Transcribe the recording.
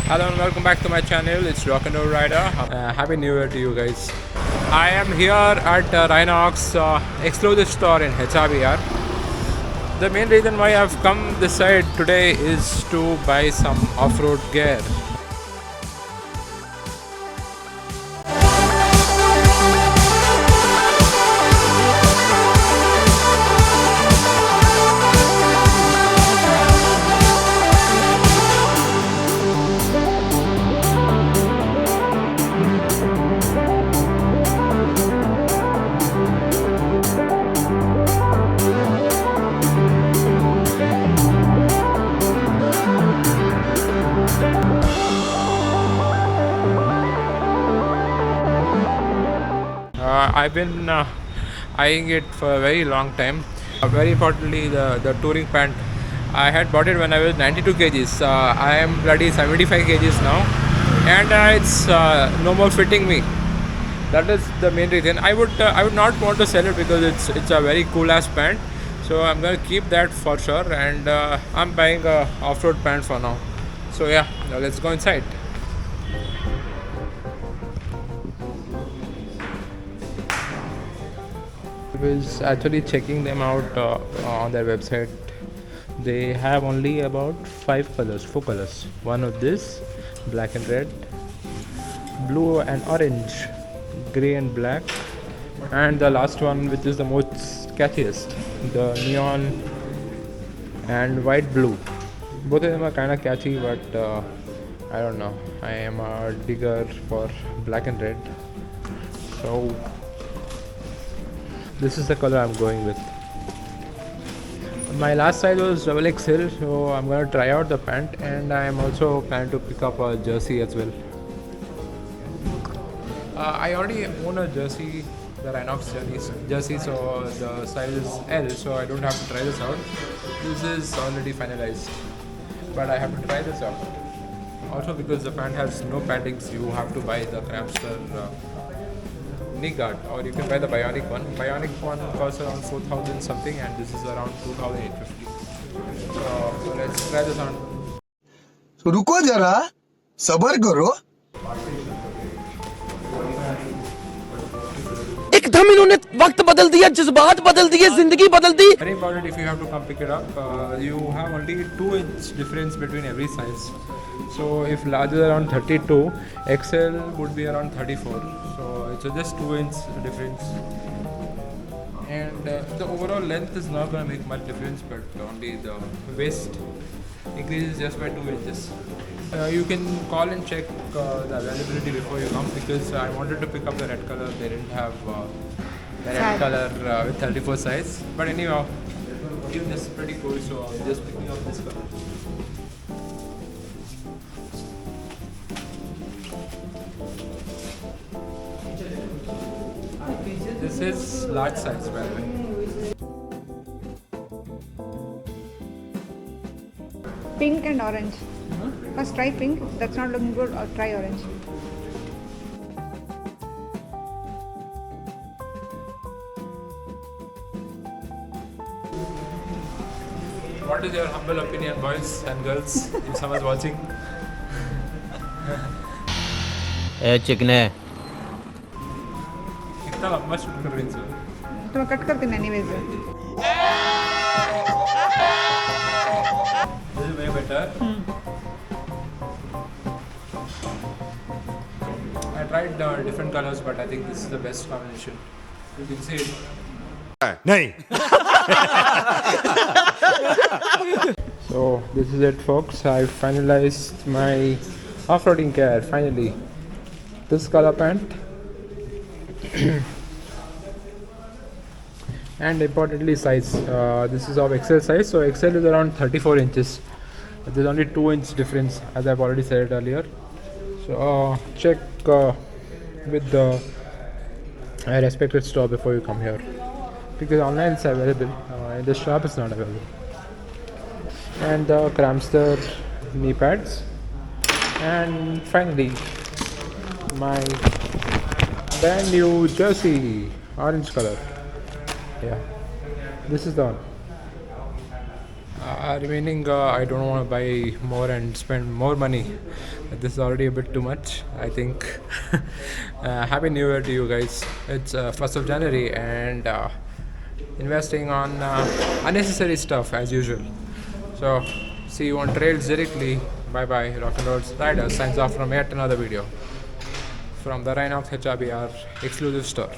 Hello and welcome back to my channel. It's Rock and Roll Rider. Happy New Year to you guys. I am here at Rynox Exclusive Store in HRBR. The main reason why I've come this side today is to buy some off-road gear. I've been eyeing it for a very long time. Very importantly, the touring pant. I had bought it when I was 92 kgs. I am bloody 75 kgs now, and it's no more fitting me. That is the main reason. I would not want to sell it because it's a very cool ass pant. So I'm gonna keep that for sure, and I'm buying a off-road pant for now. So yeah, now let's go inside. I was actually checking them out on their website. They have only about 4 colors. One of this, black and red, blue and orange, grey and black, and the last one, which is the most catchiest, the neon and white blue. Both of them are kind of catchy, but I don't know. I am a digger for black and red, so this is the color I'm going with. My last size was XXL, so I'm gonna try out the pant, and I am also planning to pick up a jersey as well. I already own a jersey, the Rynox jersey, so the size is L, so I don't have to try this out. This is already finalized, but I have to try this out. Also, because the pant has no paddings, you have to buy the 𝙗𝙗𝙗𝙗 knee guard, or you can buy the bionic one. Bionic one costs around 4,000 something, and this is around 2,850. So let's try this on. So रुको जरा सबर करो एकदम इन्होंने वक्त बदल दिया जज्बात बदल दिए जिंदगी बदल दी. Very important, if you have to come pick it up, you have only 2-inch difference between every size. So if large is around 32, XL would be around 34. So it's just 2-inch difference, and the overall length is not going to make much difference, but only the waist increases just by 2 inches. You can call and check the availability before you come, because I wanted to pick up the red color. They didn't have the red color with 34 size, but anyhow, even this is pretty cool, so I'm just picking up this color. This is large size, by the way. Pink and orange. First try pink, that's not looking good, or try orange. What is your humble opinion, boys and girls, if someone's watching? ए चिकने कितना लंबा shoot कर रही है? तो cut करते हैं anyways. This is way better. I tried different colors, but I think this is the best combination. You can see it. नहीं. So this is it, folks. I finalized my off-roading gear finally. This color pant and importantly size. This is of XL size, so XL is around 34 inches. There's only 2-inch difference, as I've already said earlier. So check with the respected store before you come here, because online it's available, in the shop it's not available. And the 𝙗𝙗𝙗𝙗 knee pads, and finally my brand new jersey, orange color. Yeah, this is the one. Remaining, I don't want to buy more and spend more money. This is already a bit too much, I think. Happy New Year to you guys. It's 1st of January and investing on unnecessary stuff as usual. So, see you on trails directly. Bye bye. Rock and Roll Rider signs off from yet another video from the Rynox HRBR Exclusive Store.